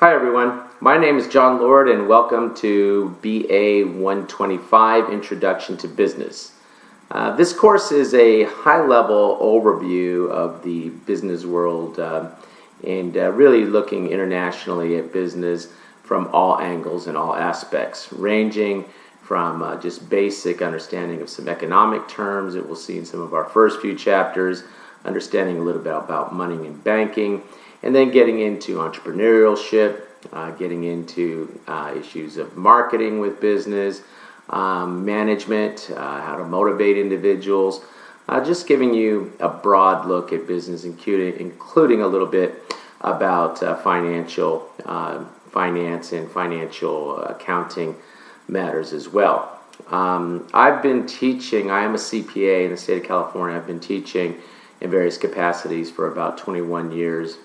Hi everyone, my name is John Lord and welcome to BA 125 Introduction to Business. This course is a high-level overview of the business world and really looking internationally at business from all angles and all aspects, ranging from just basic understanding of some economic terms that we'll see in some of our first few chapters, understanding a little bit about money and banking, and then getting into entrepreneurship, getting into issues of marketing with business, management, how to motivate individuals, just giving you a broad look at business, including a little bit about finance and financial accounting matters as well. I've been teaching, I am a CPA in the state of California. I've been teaching in various capacities for about 21 years,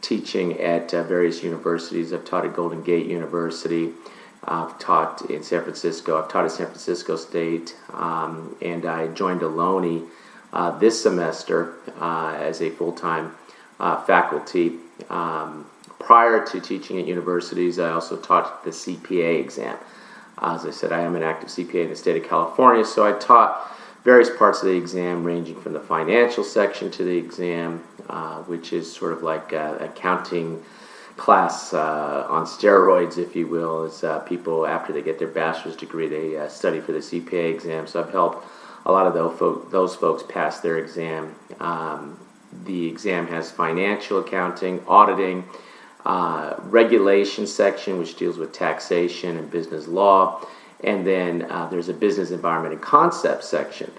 teaching at various universities. I've taught at Golden Gate University. I've taught in San Francisco. I've taught at San Francisco State, and I joined Ohlone this semester as a full-time faculty. Prior to teaching at universities, I also taught the CPA exam. As I said, I am an active CPA in the state of California, so I taught various parts of the exam, ranging from the financial section to the exam, which is sort of like accounting class on steroids, if you will, as people, after they get their bachelor's degree, they study for the CPA exam. So I've helped a lot of those folks pass their exam. The exam has financial accounting, auditing, regulation section, which deals with taxation and business law, and then there's a business environment and concepts section.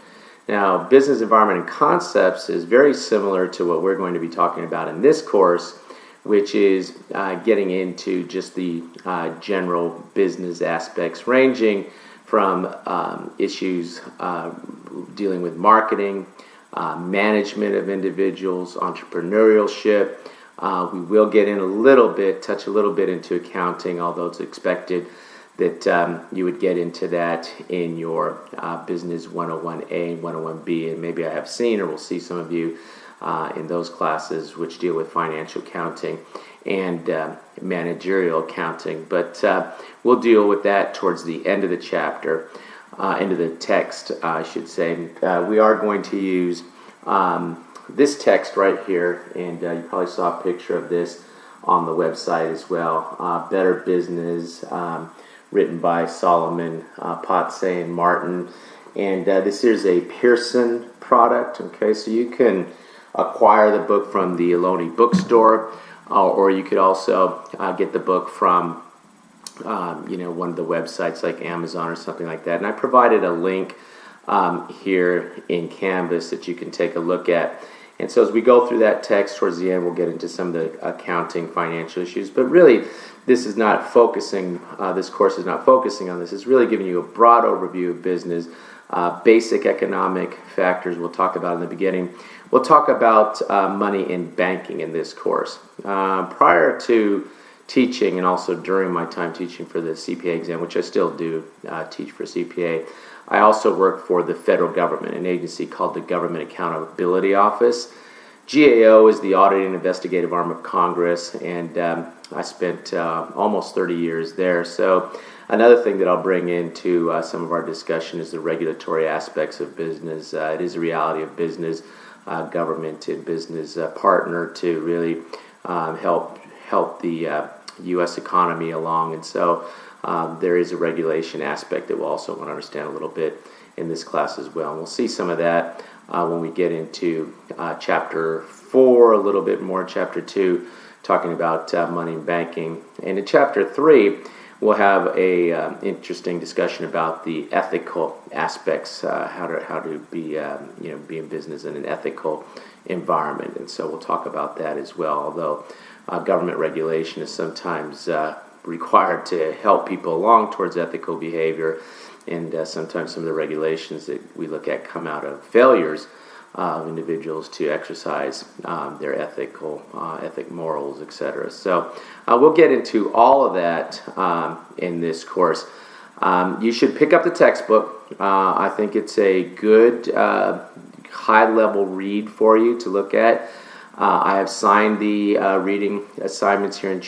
Now, business environment and concepts is very similar to what we're going to be talking about in this course, which is getting into just the general business aspects, ranging from issues dealing with marketing, management of individuals, entrepreneurship. We will get in touch a little bit into accounting, although it's expected that you would get into that in your Business 101A and 101B, and maybe I have seen or will see some of you in those classes which deal with financial accounting and managerial accounting. But we'll deal with that towards the end of the chapter, end of the text, I should say. We are going to use this text right here, and you probably saw a picture of this on the website as well, Better Business, written by Solomon Potse and Martin. And this is a Pearson product, okay? So you can acquire the book from the Ohlone bookstore, or you could also get the book from one of the websites like Amazon or something like that. And I provided a link here in Canvas that you can take a look at. And so as we go through that text towards the end, we'll get into some of the accounting, financial issues. But really, this is not focusing, this course is not focusing on this. It's really giving you a broad overview of business, basic economic factors we'll talk about in the beginning. We'll talk about money and banking in this course. Prior to teaching, and also during my time teaching for the CPA exam, which I still do teach for CPA, I also work for the federal government, an agency called the Government Accountability Office. GAO is the audit and investigative arm of Congress, and I spent almost 30 years there. So another thing that I'll bring into some of our discussion is the regulatory aspects of business. It is a reality of business, government and business partner to really help the U.S. economy along, and so there is a regulation aspect that we'll also want to understand a little bit in this class as well. And we'll see some of that when we get into Chapter 4, a little bit more, Chapter 2, talking about money and banking. And in Chapter 3, we'll have a interesting discussion about the ethical aspects, how to be be in business in an ethical environment. And so we'll talk about that as well, although government regulation is sometimes required to help people along towards ethical behavior, and sometimes some of the regulations that we look at come out of failures of individuals to exercise their ethic morals, etc. So we'll get into all of that in this course. You should pick up the textbook. I think it's a good high-level read for you to look at. I have signed the reading assignments here in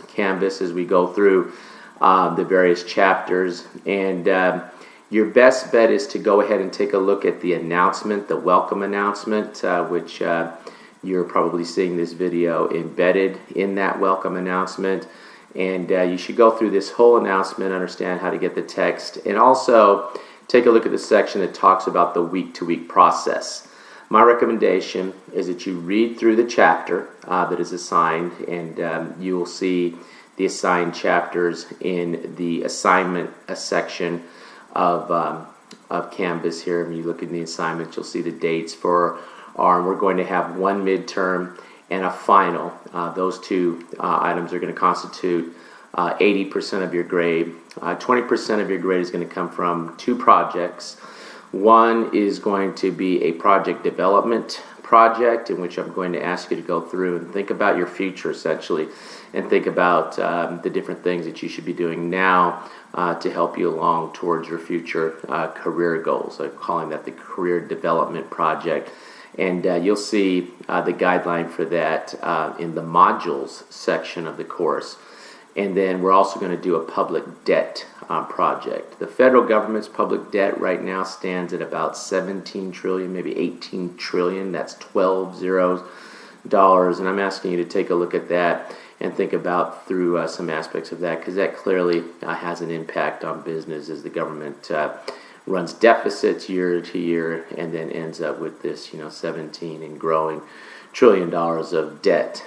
Canvas as we go through the various chapters. And your best bet is to go ahead and take a look at the announcement, the welcome announcement, which you're probably seeing this video embedded in that welcome announcement. And you should go through this whole announcement, understand how to get the text, and also take a look at the section that talks about the week-to-week process. My recommendation is that you read through the chapter that is assigned, and you will see the assigned chapters in the assignment section of Canvas here. When you look in the assignment, you'll see the dates for we're going to have one midterm and a final. Those two items are going to constitute 80% of your grade. 20% of your grade is going to come from two projects. One is going to be a project development project in which I'm going to ask you to go through and think about your future, essentially, and think about the different things that you should be doing now to help you along towards your future career goals. I'm calling that the career development project. And you'll see the guideline for that in the modules section of the course. And then we're also going to do a public debt project. The federal government's public debt right now stands at about 17 trillion, maybe 18 trillion. That's 12 zeros dollars. And I'm asking you to take a look at that and think about through some aspects of that, because that clearly has an impact on business as the government runs deficits year to year and then ends up with this 17 and growing trillion dollars of debt.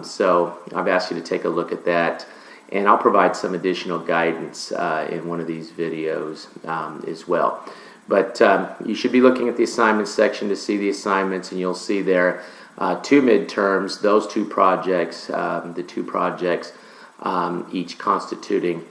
So I've asked you to take a look at that, and I'll provide some additional guidance in one of these videos as well. But you should be looking at the assignments section to see the assignments, and you'll see there two midterms, those two projects, each constituting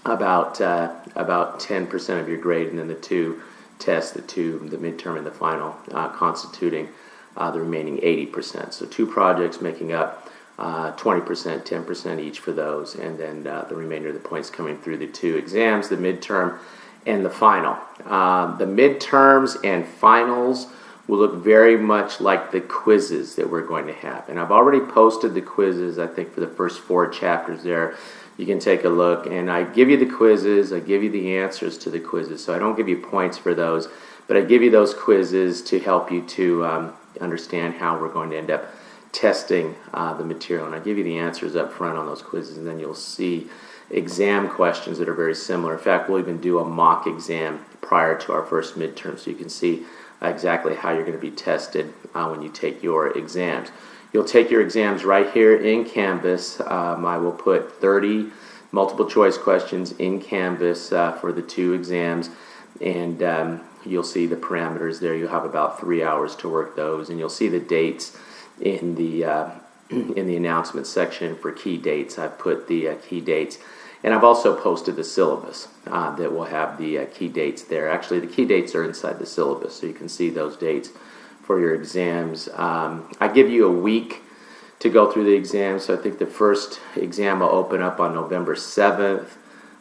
about 10% of your grade, and then the two tests, the midterm and the final, constituting the remaining 80%. So two projects making up 20%, 10% each for those, and then the remainder of the points coming through the two exams, the midterm and the final. The midterms and finals will look very much like the quizzes that we're going to have. And I've already posted the quizzes, I think, for the first 4 chapters there. You can take a look, and I give you the quizzes, I give you the answers to the quizzes, so I don't give you points for those, but I give you those quizzes to help you to understand how we're going to end up testing the material, and I give you the answers up front on those quizzes, and then you'll see exam questions that are very similar. In fact, we'll even do a mock exam prior to our first midterm, so you can see exactly how you're going to be tested when you take your exams. You'll take your exams right here in Canvas. I will put 30 multiple choice questions in Canvas for the 2 exams, and you'll see the parameters there. You'll have about 3 hours to work those, and you'll see the dates in the announcement section for key dates. I've put the key dates, and I've also posted the syllabus that will have the key dates there. Actually, the key dates are inside the syllabus, so you can see those dates for your exams. I give you a week to go through the exams, so I think the first exam will open up on November 7th,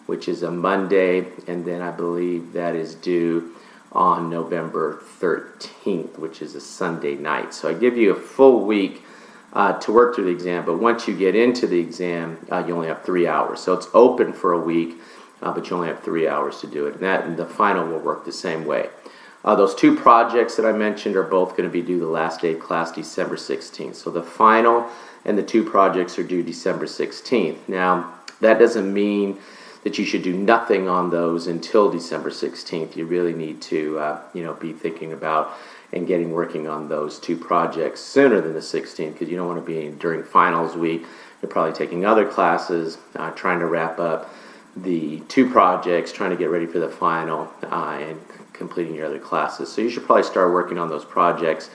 which is a Monday, and then I believe that is due on November 13th, which is a Sunday night. So I give you a full week to work through the exam, but once you get into the exam, you only have 3 hours. So it's open for a week, but you only have 3 hours to do it, and the final will work the same way. Those 2 projects that I mentioned are both going to be due the last day of class, December 16th. So the final and the 2 projects are due December 16th. Now, that doesn't mean that you should do nothing on those until December 16th. You really need to be thinking about and getting working on those 2 projects sooner than the 16th, because you don't want to be during finals week. You're probably taking other classes, trying to wrap up the 2 projects, trying to get ready for the final, and completing your other classes. So you should probably start working on those projects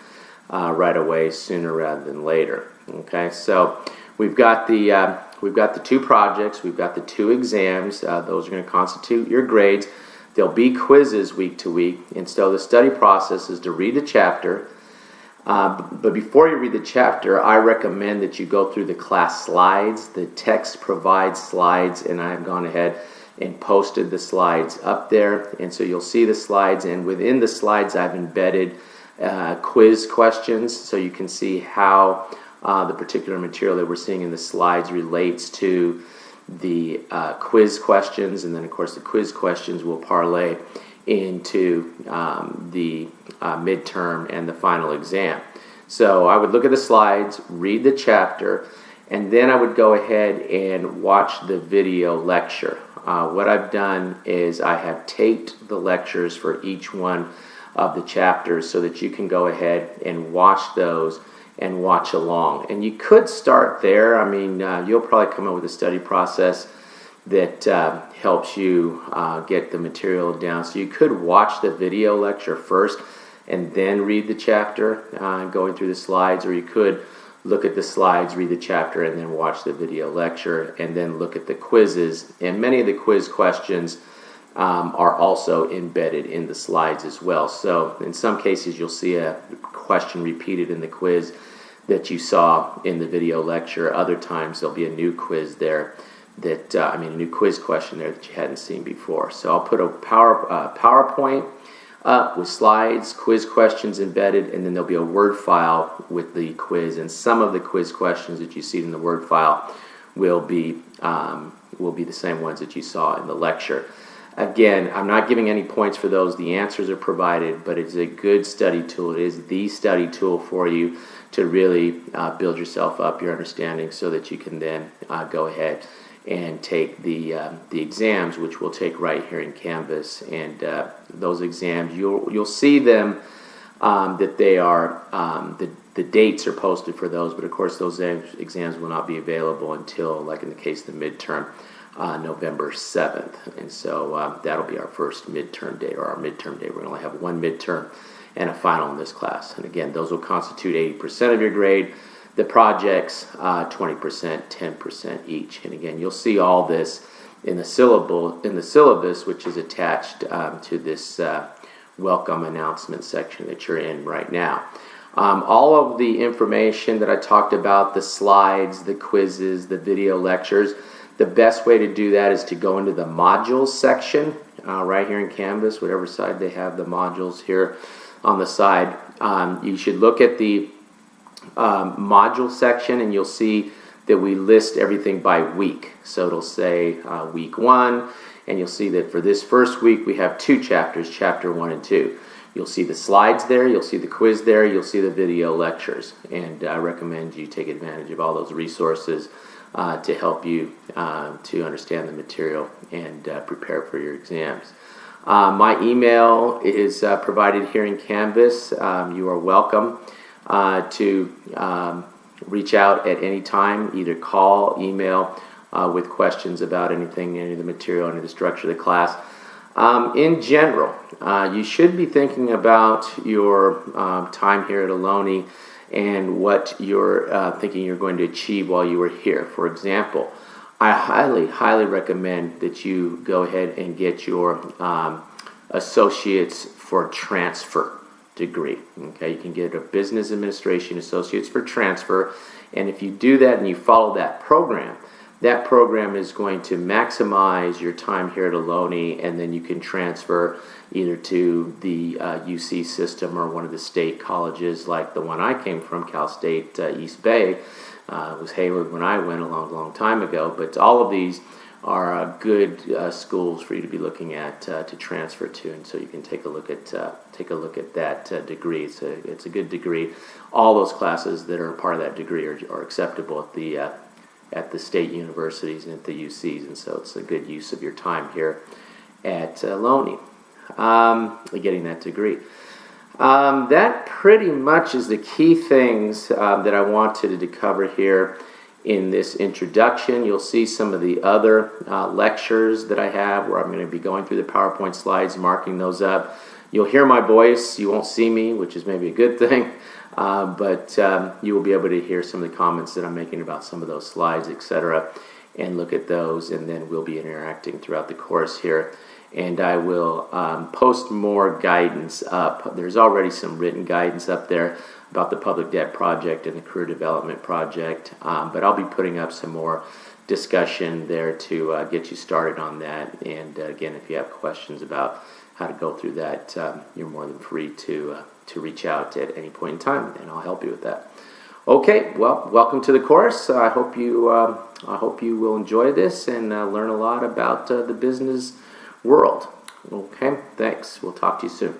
right away, sooner rather than later. Okay, so we've got the 2 projects, we've got the 2 exams. Those are going to constitute your grades. There'll be quizzes week to week, and so the study process is to read the chapter. But before you read the chapter, I recommend that you go through the class slides. The text provides slides, and I have gone ahead and posted the slides up there. And so you'll see the slides, and within the slides I've embedded quiz questions, so you can see how the particular material that we're seeing in the slides relates to the quiz questions, and then of course the quiz questions will parlay into the midterm and the final exam. So I would look at the slides, read the chapter, and then I would go ahead and watch the video lecture. What I've done is I have taped the lectures for each one of the chapters so that you can go ahead and watch those and watch along. And you could start there. I mean, you'll probably come up with a study process that helps you get the material down. So you could watch the video lecture first and then read the chapter going through the slides, or you could look at the slides, read the chapter, and then watch the video lecture, and then look at the quizzes. And many of the quiz questions are also embedded in the slides as well. So in some cases, you'll see a question repeated in the quiz that you saw in the video lecture. Other times, there'll be a new quiz there that, a new quiz question there that you hadn't seen before. So I'll put a PowerPoint up with slides, quiz questions embedded, and then there'll be a Word file with the quiz. And some of the quiz questions that you see in the Word file will be the same ones that you saw in the lecture. Again, I'm not giving any points for those. The answers are provided, but it's a good study tool. It is the study tool for you to really build yourself up, your understanding, so that you can then go ahead and take the exams, which we'll take right here in Canvas. And those exams, you'll see them that they are the dates are posted for those, but of course those exams will not be available until, like in the case of the midterm, November 7th. And so that'll be our first midterm day, or our midterm day. We're going to only have one midterm and a final in this class. And again, those will constitute 80% of your grade. The projects, 20%, 10% each. And again, you'll see all this in the syllabus, which is attached to this welcome announcement section that you're in right now. All of the information that I talked about, the slides, the quizzes, the video lectures, the best way to do that is to go into the modules section right here in Canvas, whatever side they have the modules here on the side. You should look at the module section, and you'll see that we list everything by week. So it'll say week 1, and you'll see that for this first week we have 2 chapters, chapter 1 and 2. You'll see the slides there, you'll see the quiz there, you'll see the video lectures, and I recommend you take advantage of all those resources to help you to understand the material and prepare for your exams. My email is provided here in Canvas. You are welcome to reach out at any time, either call, email, with questions about anything, any of the material, any of the structure of the class. In general, you should be thinking about your time here at Ohlone and what you're thinking you're going to achieve while you are here. For example, I highly recommend that you go ahead and get your Associates for Transfer degree. Okay, you can get a Business Administration Associates for Transfer, and if you do that and you follow that program is going to maximize your time here at Ohlone, and then you can transfer either to the UC system or one of the state colleges like the one I came from, Cal State East Bay. It was Hayward when I went a long time ago, but all of these are good schools for you to be looking at to transfer to, and so you can take a look at that degree. It's a good degree. All those classes that are a part of that degree are acceptable at the state universities and at the UCs, and so it's a good use of your time here at Ohlone, getting that degree. That pretty much is the key things that I wanted to cover here in this introduction. You'll see some of the other lectures that I have where I'm going to be going through the PowerPoint slides, marking those up. You'll hear my voice. You won't see me, which is maybe a good thing, but you will be able to hear some of the comments that I'm making about some of those slides, etc., and look at those, and then we'll be interacting throughout the course here. And I will post more guidance up. There's already some written guidance up there about the Public Debt Project and the Career Development Project, but I'll be putting up some more discussion there to get you started on that. And again, if you have questions about how to go through that, you're more than free to to reach out at any point in time, and I'll help you with that. Okay, well, welcome to the course. I hope you will enjoy this and learn a lot about the business world. Okay, thanks. We'll talk to you soon.